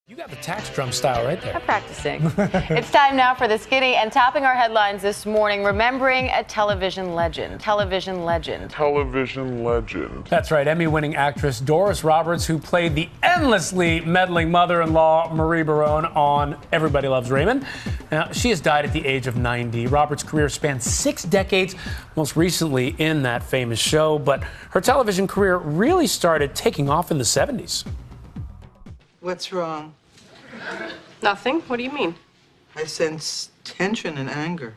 You got the tax drum style right there. I'm practicing. It's time now for the Skinny, and topping our headlines this morning, remembering a television legend. Television legend. Television legend. That's right, Emmy-winning actress Doris Roberts, who played the endlessly meddling mother-in-law Marie Barone on Everybody Loves Raymond. Now, she has died at the age of 90. Roberts' career spanned 6 decades, most recently in that famous show, but her television career really started taking off in the 70s. What's wrong? Nothing. What do you mean? I sense tension and anger.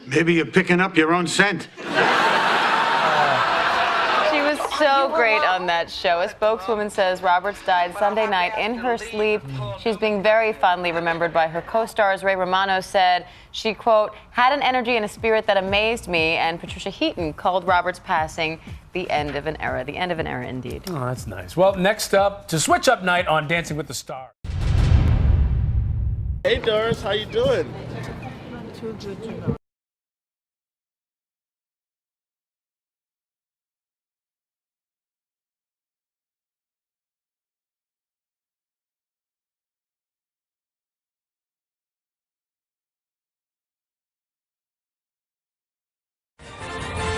Maybe you're picking up your own scent. She was so great on that show. A spokeswoman says Roberts died Sunday night in her sleep. She's being very fondly remembered by her co-stars. Ray Romano said she, quote, had an energy and a spirit that amazed me, and Patricia Heaton called Roberts' passing the end of an era. The end of an era, indeed. Oh, that's nice. Well, next up, to switch up night on Dancing with the Stars. Hey Doris, how you doing? Too good to know.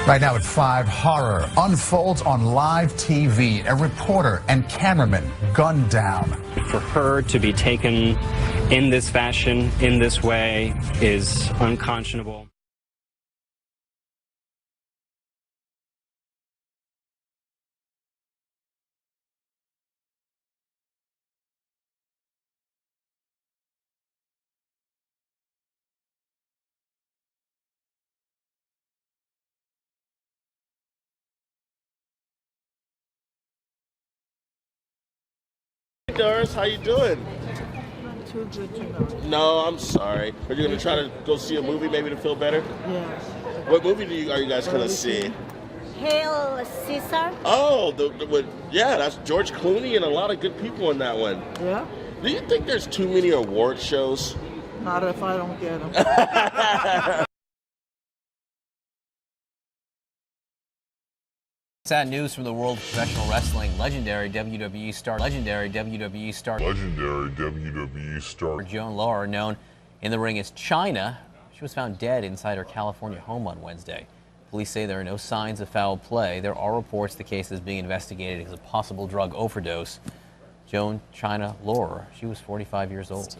Right now at 5, horror unfolds on live TV. A reporter and cameraman gunned down. For her to be taken in this fashion, in this way, is unconscionable. Hey Doris, how you doing? Too good to know. No, I'm sorry. Are you gonna try to go see a movie maybe to feel better? Yes. What movie are you guys gonna see? Hail Caesar. Oh, yeah, that's George Clooney and a lot of good people in that one. Yeah? Do you think there's too many award shows? Not if I don't get them. Sad news from the world of professional wrestling. Legendary WWE star Joan Laurer, known in the ring as Chyna, she was found dead inside her California home on Wednesday. Police say there are no signs of foul play. There are reports the case is being investigated as a possible drug overdose. Joan Chyna Laurer, she was 45 years old.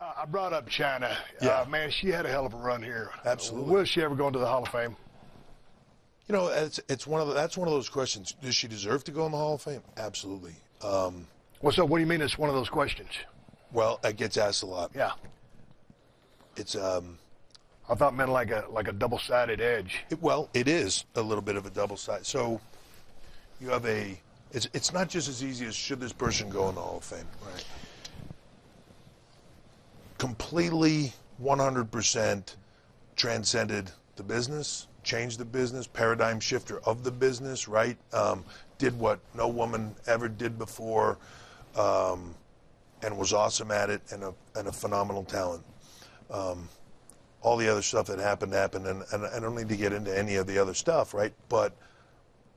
I brought up Chyna. Yeah. Man, she had a hell of a run here. Absolutely. Will she ever go into the Hall of Fame? You know, that's one of those questions. Does she deserve to go in the Hall of Fame? Absolutely. So what do you mean it's one of those questions? Well, it gets asked a lot. Yeah. It's I thought it meant like a double-sided edge. it is a little bit of a double side. So you have it's not just as easy as should this person go in the Hall of Fame. Right. Completely 100% transcended the business, changed the business, paradigm shifter of the business, right? Did what no woman ever did before, and was awesome at it, and a phenomenal talent. All the other stuff that happened, and I don't need to get into any of the other stuff, right? But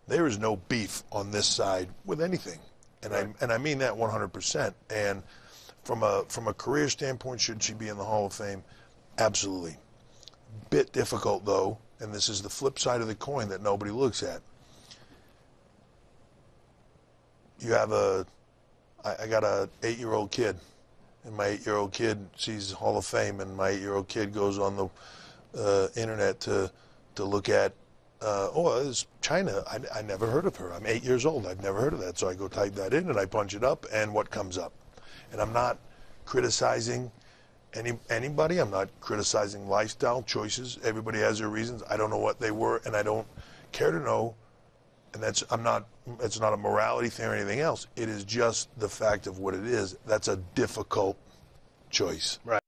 there is no beef on this side with anything, and I mean that 100%. And from a career standpoint, should she be in the Hall of Fame? Absolutely. Bit difficult though, and this is the flip side of the coin that nobody looks at. You have I got a 8-year-old kid, and my 8-year-old kid sees Hall of Fame, and my 8-year-old kid goes on the internet to look at, it's Chyna. I never heard of her. I'm 8 years old. I've never heard of that. So I go type that in and I punch it up, and what comes up? And I'm not criticizing anybody. I'm not criticizing lifestyle choices. Everybody has their reasons. I don't know what they were, and I don't care to know. And it's not a morality thing or anything else. It is just the fact of what it is. That's a difficult choice. Right.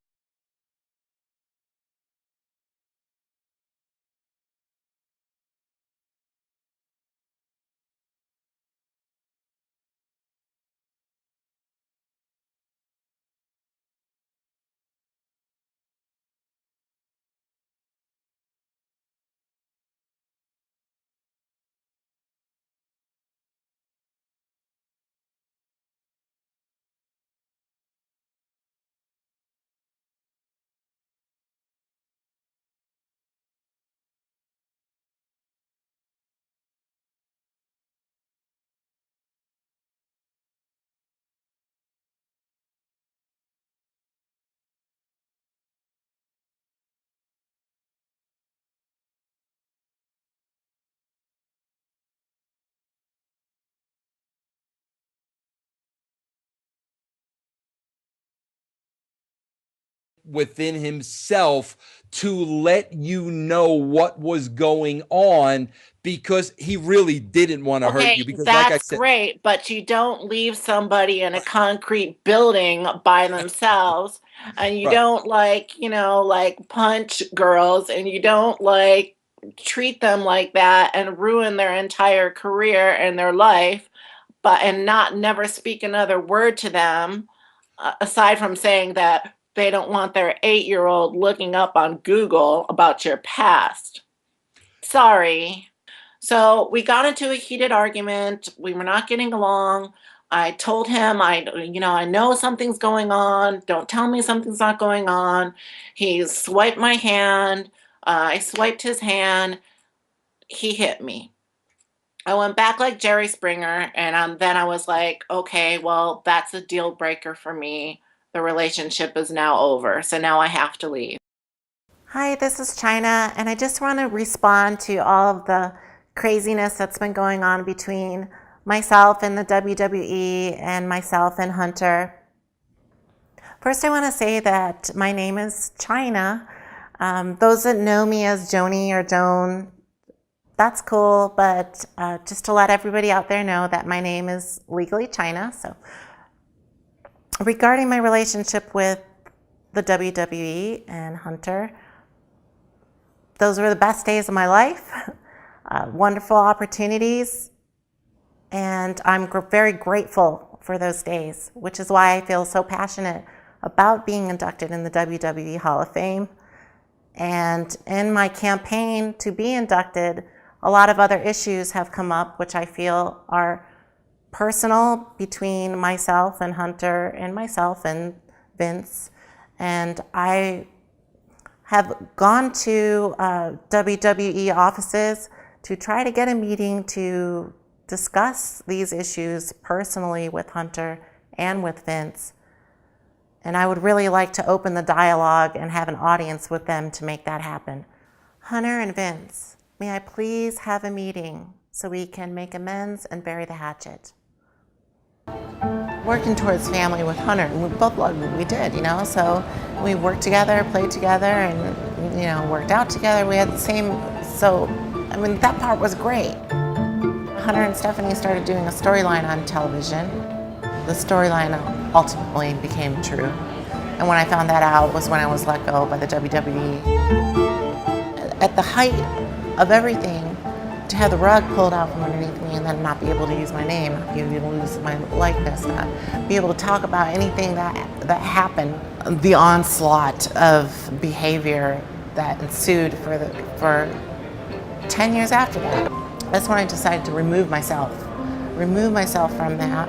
within himself to let you know what was going on, because he really didn't want to hurt you. Because that's like I said, great, but you don't leave somebody in a concrete building by themselves, and you Right. don't punch girls, and you don't treat them like that and ruin their entire career and their life, and never speak another word to them, aside from saying that they don't want their 8-year-old looking up on Google about your past. Sorry. So we got into a heated argument. We were not getting along. I told him, I know something's going on. Don't tell me something's not going on. He swiped my hand. I swiped his hand. He hit me. I went back like Jerry Springer, and then I was like, okay, well, that's a deal breaker for me. The relationship is now over, so now I have to leave. Hi, this is China, and I just want to respond to all of the craziness that's been going on between myself and the WWE and myself and Hunter. First, I want to say that my name is China. Those that know me as Joni or Joan, that's cool, but just to let everybody out there know that my name is legally China. So, regarding my relationship with the WWE and Hunter, those were the best days of my life, wonderful opportunities, and I'm very grateful for those days, which is why I feel so passionate about being inducted in the WWE Hall of Fame. And in my campaign to be inducted, a lot of other issues have come up, which I feel are personal between myself and Hunter and myself and Vince. And I have gone to WWE offices to try to get a meeting to discuss these issues personally with Hunter and with Vince. And I would really like to open the dialogue and have an audience with them to make that happen. Hunter and Vince, may I please have a meeting so we can make amends and bury the hatchet? Working towards family with Hunter, and we both loved what we did, so we worked together, played together, and, worked out together. We had the same, that part was great. Hunter and Stephanie started doing a storyline on television. The storyline ultimately became true. And when I found that out was when I was let go by the WWE. At the height of everything, to have the rug pulled out from underneath me and then not be able to use my name, not be able to use my likeness, not be able to talk about anything that happened, the onslaught of behavior that ensued for 10 years after that. That's when I decided to remove myself from that.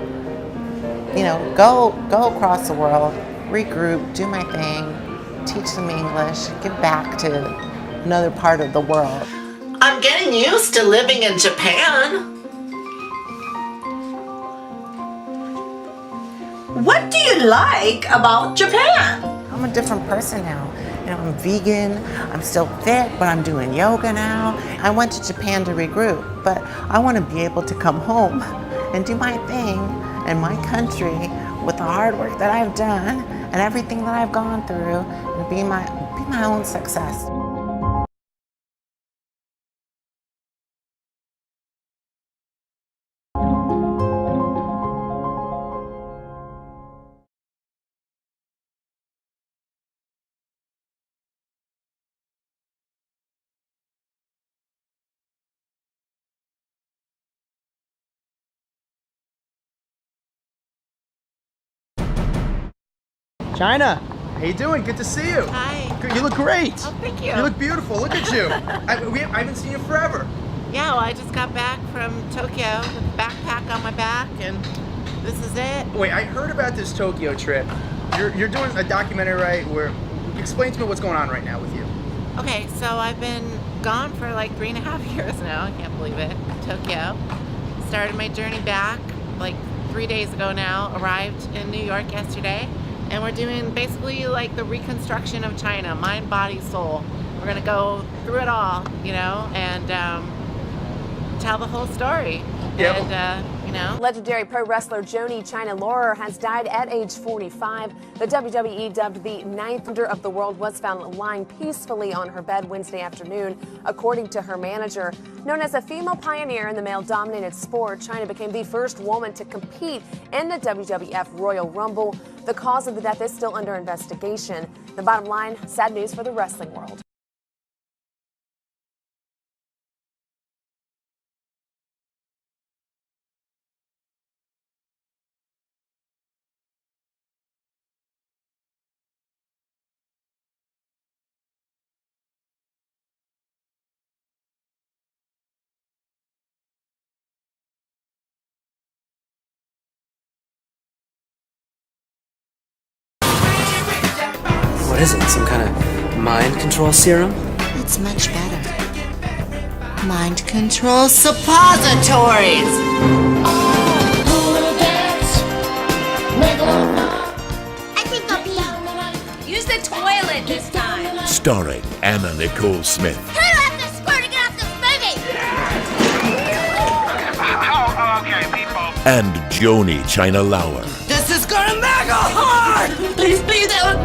Go across the world, regroup, do my thing, teach them English, give back to another part of the world. I'm getting used to living in Japan. What do you like about Japan? I'm a different person now. I'm vegan, I'm still fit, but I'm doing yoga now. I went to Japan to regroup, but I want to be able to come home and do my thing in my country with the hard work that I've done and everything that I've gone through and be my own success. China, how you doing? Good to see you. Hi. Good, you look great. Oh, thank you. You look beautiful. Look at you. I haven't seen you forever. Yeah, well, I just got back from Tokyo with a backpack on my back, and this is it. Wait, I heard about this Tokyo trip. You're doing a documentary, right? Where explain to me what's going on right now with you. Okay, so I've been gone for like 3.5 years now. I can't believe it. Tokyo. Started my journey back like 3 days ago now. Arrived in New York yesterday. And we're doing basically like the reconstruction of China, mind, body, soul. We're gonna go through it all, you know, and tell the whole story. Yep. And, you know. Legendary pro wrestler Joanie China Laurer has died at age 45. The WWE, dubbed the 9th wonder of the world, was found lying peacefully on her bed Wednesday afternoon, according to her manager. Known as a female pioneer in the male-dominated sport, China became the first woman to compete in the WWF Royal Rumble. The cause of the death is still under investigation. The bottom line, sad news for the wrestling world. What is it? Some kind of mind control serum? It's much better. Mind control suppositories! I think I'll pee. Use the toilet this time! Starring Anna Nicole Smith Who do I have to score to get off this movie? Okay, people. and Joanie China Laurer. This is gonna mega hard! Please be there!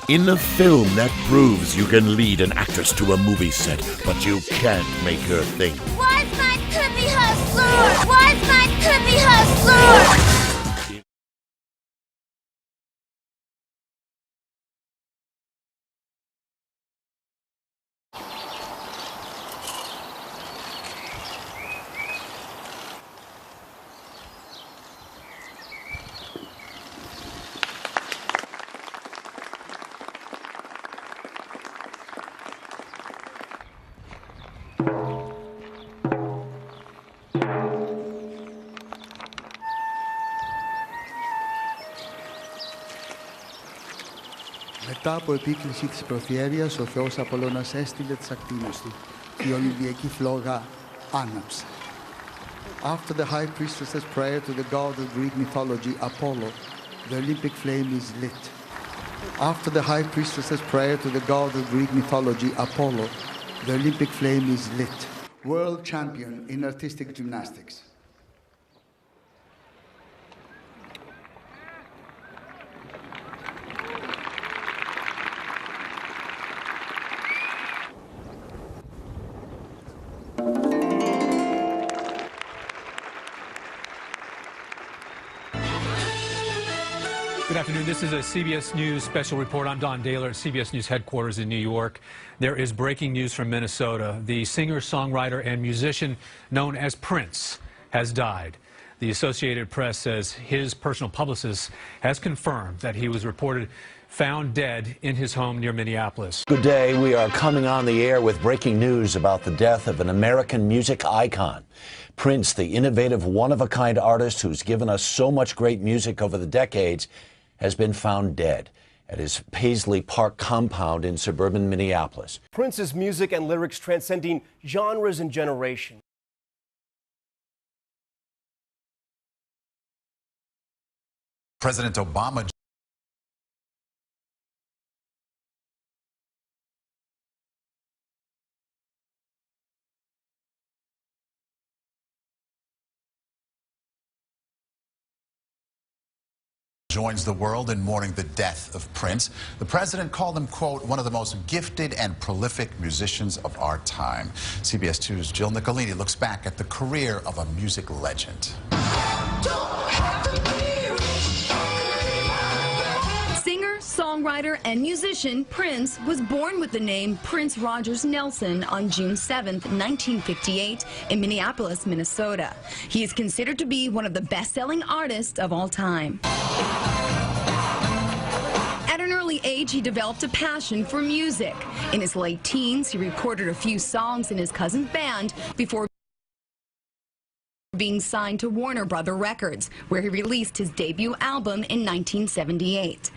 In a film that proves you can lead an actress to a movie set, but you can't make her think. Why's my puppy hustler? Why's my puppy hustler? Μετά από επίκληση της Προθιέρειας, ο Θεός Απολλώνας έστειλε τις ακτίνες του. Η Ολυμπιακή φλόγα άναψε. After the high priestess's prayer to the god of Greek mythology, Apollo, the Olympic flame is lit. After the high priestess's prayer to the god of Greek mythology, Apollo, the Olympic flame is lit. World champion in artistic gymnastics. Good afternoon. This is a CBS News special report. I'm Don Dahler at CBS News headquarters in New York. There is breaking news from Minnesota. The singer, songwriter, and musician known as Prince has died. The Associated Press says his personal publicist has confirmed that he was reported found dead in his home near Minneapolis. Good day. We are coming on the air with breaking news about the death of an American music icon. Prince, the innovative, one-of-a-kind artist who's given us so much great music over the decades, has been found dead at his Paisley Park compound in suburban Minneapolis. Prince's music and lyrics transcending genres and generations. President Obama joins the world in mourning the death of Prince. The president called him, quote, one of the most gifted and prolific musicians of our time. CBS 2's Jill Nicolini looks back at the career of a music legend. Singer, songwriter, and musician Prince was born with the name Prince Rogers Nelson on June 7, 1958, in Minneapolis, Minnesota. He is considered to be one of the best-selling artists of all time. At an early age, he developed a passion for music. In his late teens, he recorded a few songs in his cousin's band before being signed to Warner Brother Records, where he released his debut album in 1978.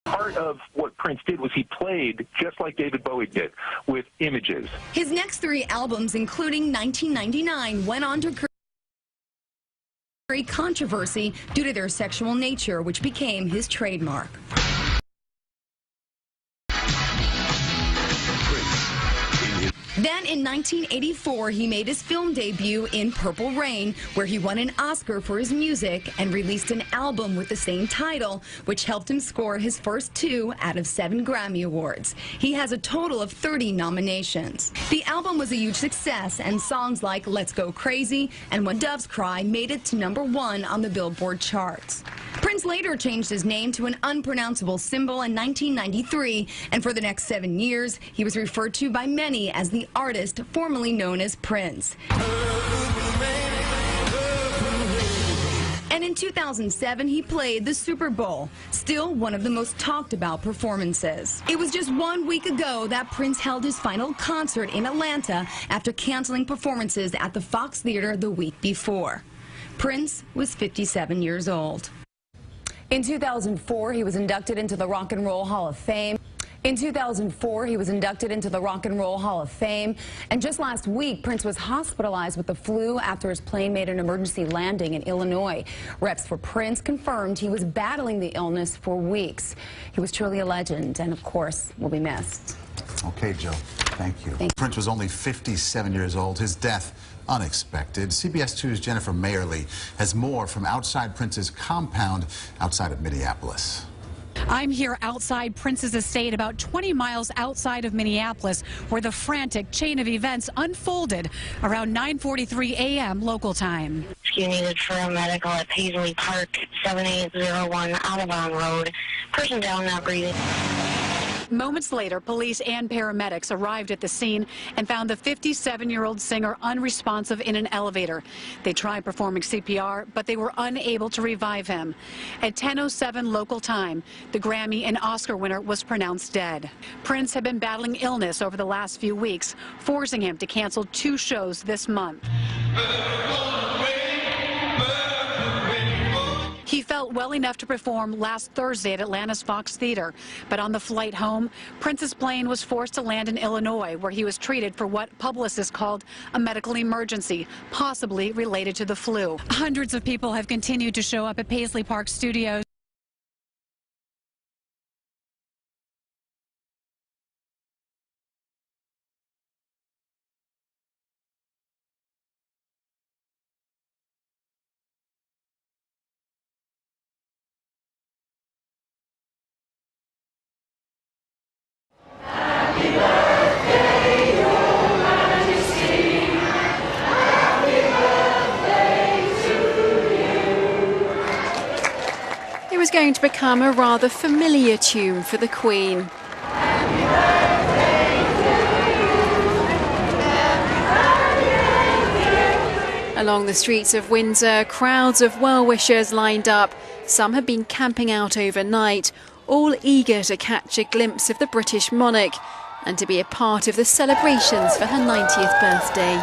Part of what Prince did was he played just like David Bowie did, with images. His next 3 albums, including 1999, went on to create controversy due to their sexual nature, which became his trademark. Then in 1984, he made his film debut in Purple Rain, where he won an Oscar for his music and released an album with the same title, which helped him score his first 2 out of 7 Grammy Awards. He has a total of 30 nominations. The album was a huge success, and songs like Let's Go Crazy and When Doves Cry made it to #1 on the Billboard charts. Prince later changed his name to an unpronounceable symbol in 1993, and for the next 7 years, he was referred to by many as the artist formerly known as Prince. And in 2007, he played the Super Bowl, still one of the most talked about performances. It was just 1 week ago that Prince held his final concert in Atlanta after canceling performances at the Fox Theater the week before. Prince was 57 years old. In 2004, he was inducted into the Rock and Roll Hall of Fame. In 2004, he was inducted into the Rock and Roll Hall of Fame. And just last week, Prince was hospitalized with the flu after his plane made an emergency landing in Illinois. Reps for Prince confirmed he was battling the illness for weeks. He was truly a legend and, of course, will be missed. Okay, Jill. Thank you. Prince was only 57 years old. His death unexpected. CBS 2's Jennifer Mayerly has more from outside Prince's compound outside of Minneapolis. I'm here outside Prince's estate, about 20 miles outside of Minneapolis, where the frantic chain of events unfolded around 9:43 a.m. local time. Rescue needed for a medical at Paisley Park, 7801 Audubon Road. Person down, not breathing. Moments later, police and paramedics arrived at the scene and found the 57-year-old singer unresponsive in an elevator. They tried performing CPR, but they were unable to revive him. At 10:07 local time, the Grammy and Oscar winner was pronounced dead. Prince had been battling illness over the last few weeks, forcing him to cancel 2 shows this month. He felt well enough to perform last Thursday at Atlanta's Fox Theater, but on the flight home, Prince's plane was forced to land in Illinois, where he was treated for what publicists called a medical emergency, possibly related to the flu. Hundreds of people have continued to show up at Paisley Park Studios. It was going to become a rather familiar tune for the Queen. Along the streets of Windsor, crowds of well-wishers lined up. Some had been camping out overnight, all eager to catch a glimpse of the British monarch and to be a part of the celebrations for her 90th birthday.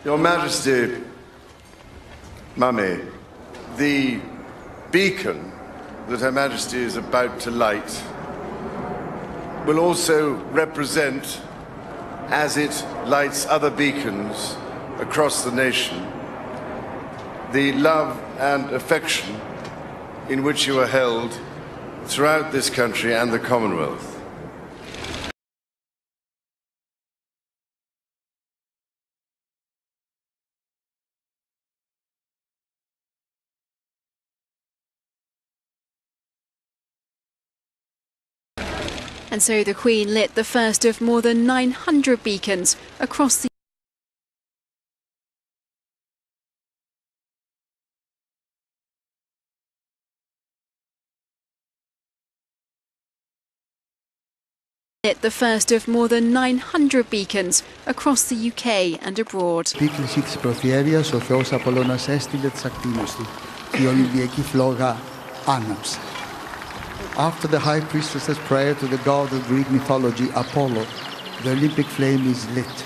Your Majesty, Mummy, the beacon that Her Majesty is about to light will also represent, as it lights other beacons across the nation, the love and affection in which you are held throughout this country and the Commonwealth. And so the Queen lit the first of more than 900 beacons across the UK and abroad. Επίκληση της Προθιέρειας, ο Θεός Απολλώνας έστειλε τις ακτίνες του. Η Ολυμπιακή φλόγα άναψε. After the high priestess's prayer to the god of Greek mythology, Apollo, the Olympic flame is lit.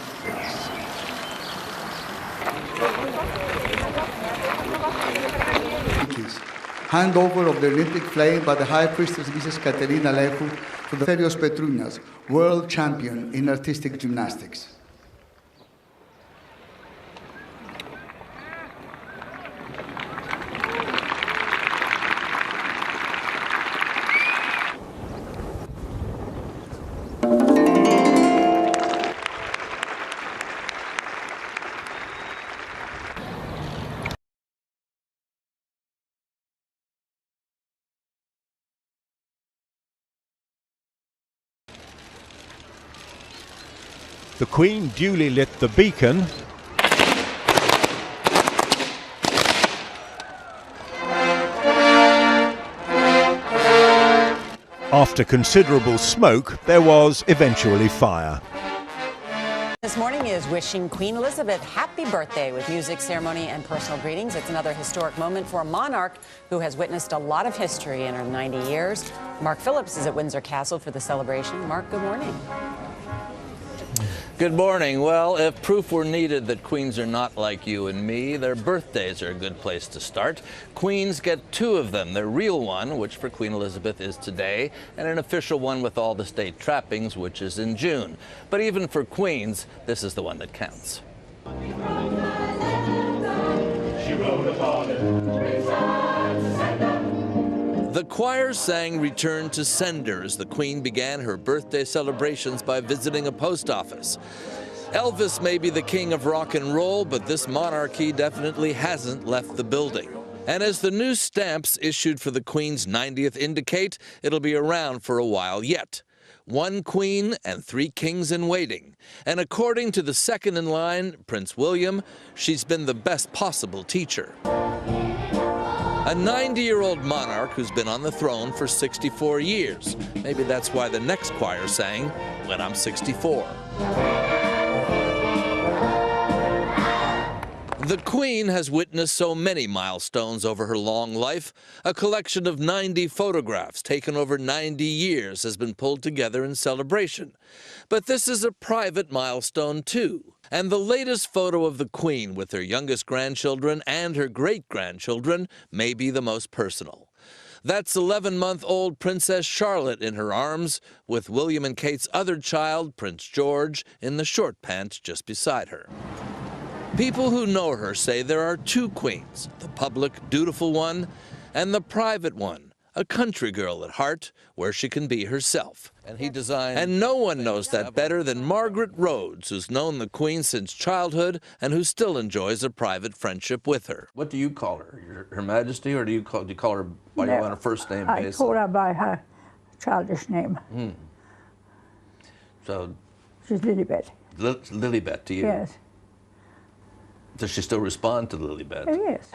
Handover of the Olympic flame by the high priestess Mrs. Katerina Leku to the Ferios Petrounas, world champion in artistic gymnastics. The Queen duly lit the beacon after considerable smoke, there was eventually fire. This morning is wishing Queen Elizabeth happy birthday with music, ceremony, and personal greetings. It's another historic moment for a monarch who has witnessed a lot of history in her 90 years. Mark Phillips is at Windsor Castle for the celebration. Mark, good morning. Good morning. Well, if proof were needed that queens are not like you and me, their birthdays are a good place to start. Queens get two of them. Their real one, which for Queen Elizabeth is today, and an official one with all the state trappings, which is in June. But even for queens, this is the one that counts. She wrote upon it. The choir sang Return to Sender as the Queen began her birthday celebrations by visiting a post office. Elvis may be the king of rock and roll, but this monarchy definitely hasn't left the building. And as the new stamps issued for the Queen's 90th indicate, it'll be around for a while yet. One queen and three kings in waiting. And according to the second in line, Prince William, she's been the best possible teacher. A 90-year-old monarch who's been on the throne for 64 years. Maybe that's why the next choir sang, When I'm 64. The Queen has witnessed so many milestones over her long life. A collection of 90 photographs taken over 90 years has been pulled together in celebration. But this is a private milestone, too. And the latest photo of the Queen with her youngest grandchildren and her great-grandchildren may be the most personal. That's 11-month-old Princess Charlotte in her arms, with William and Kate's other child, Prince George, in the short pants just beside her. People who know her say there are two queens, the public, dutiful one, and the private one, a country girl at heart, where she can be herself. And no one knows that better than Margaret Rhodes, who's known the Queen since childhood and who still enjoys a private friendship with her. What do you call her? Her Majesty, or do you call her by her first name? I call her by her childish name. So she's Lilibet. Lilibet to you? Yes. Does she still respond to Lilibet? Oh, yes.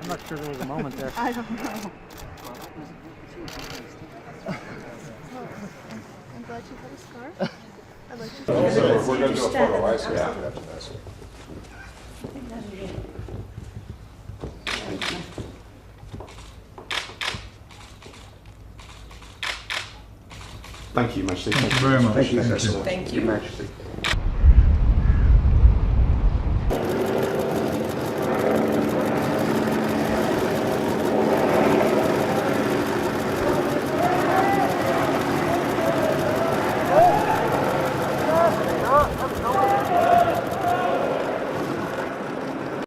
I'm not sure there was a moment there. I don't know. I'm glad you got a scarf. I'd like to we're going to do a photo. I see after this. Thank you, Majesty. Thank you very much. Thank you. Thank you. Majesty.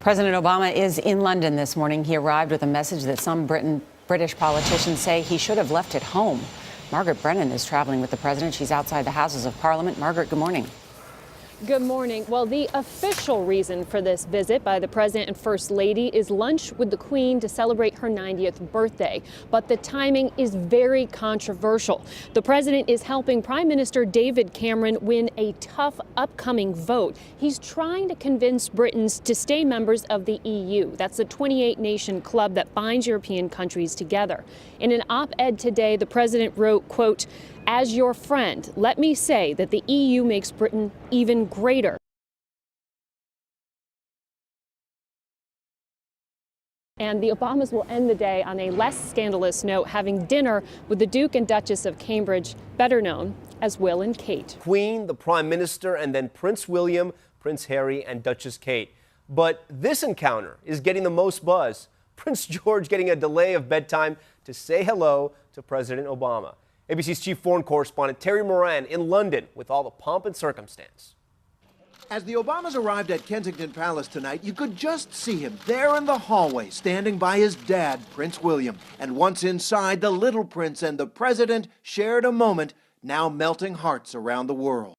President Obama is in London this morning. He arrived with a message that some British politicians say he should have left at home. Margaret Brennan is traveling with the president. She's outside the Houses of Parliament. Margaret, good morning. Good morning. Well, the official reason for this visit by the President and First Lady is lunch with the Queen to celebrate her 90th birthday. But the timing is very controversial. The President is helping Prime Minister David Cameron win a tough upcoming vote. He's trying to convince Britons to stay members of the EU. That's the 28-nation club that binds European countries together. In an op-ed today, the President wrote, quote, "As your friend, let me say that the EU makes Britain even greater." And the Obamas will end the day on a less scandalous note, having dinner with the Duke and Duchess of Cambridge, better known as Will and Kate. Queen, the Prime Minister, and then Prince William, Prince Harry, and Duchess Kate. But this encounter is getting the most buzz. Prince George getting a delay of bedtime to say hello to President Obama. ABC's chief foreign correspondent Terry Moran in London with all the pomp and circumstance. As the Obamas arrived at Kensington Palace tonight, you could just see him there in the hallway, standing by his dad, Prince William. And once inside, the little prince and the president shared a moment, now melting hearts around the world.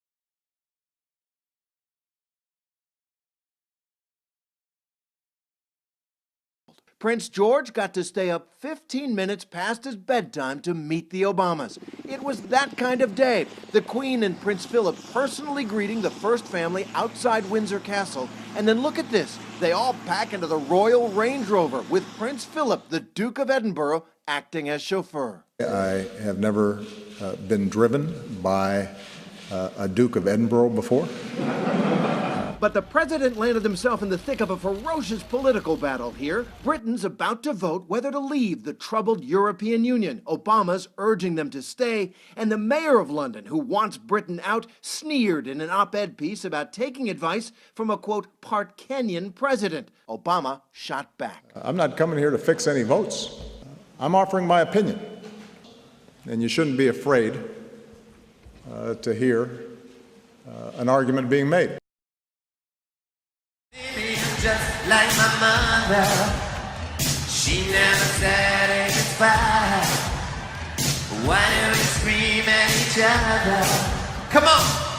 Prince George got to stay up 15 minutes past his bedtime to meet the Obamas. It was that kind of day. The Queen and Prince Philip personally greeting the first family outside Windsor Castle. And then look at this. They all pack into the Royal Range Rover with Prince Philip, the Duke of Edinburgh, acting as chauffeur. I have never been driven by a Duke of Edinburgh before. But the president landed himself in the thick of a ferocious political battle here. Britain's about to vote whether to leave the troubled European Union. Obama's urging them to stay. And the mayor of London, who wants Britain out, sneered in an op-ed piece about taking advice from a, quote, part Kenyan president. Obama shot back. I'm not coming here to fix any votes. I'm offering my opinion. And you shouldn't be afraid to hear an argument being made. Just like my mother, she never satisfied. Why do we scream at each other? Come on!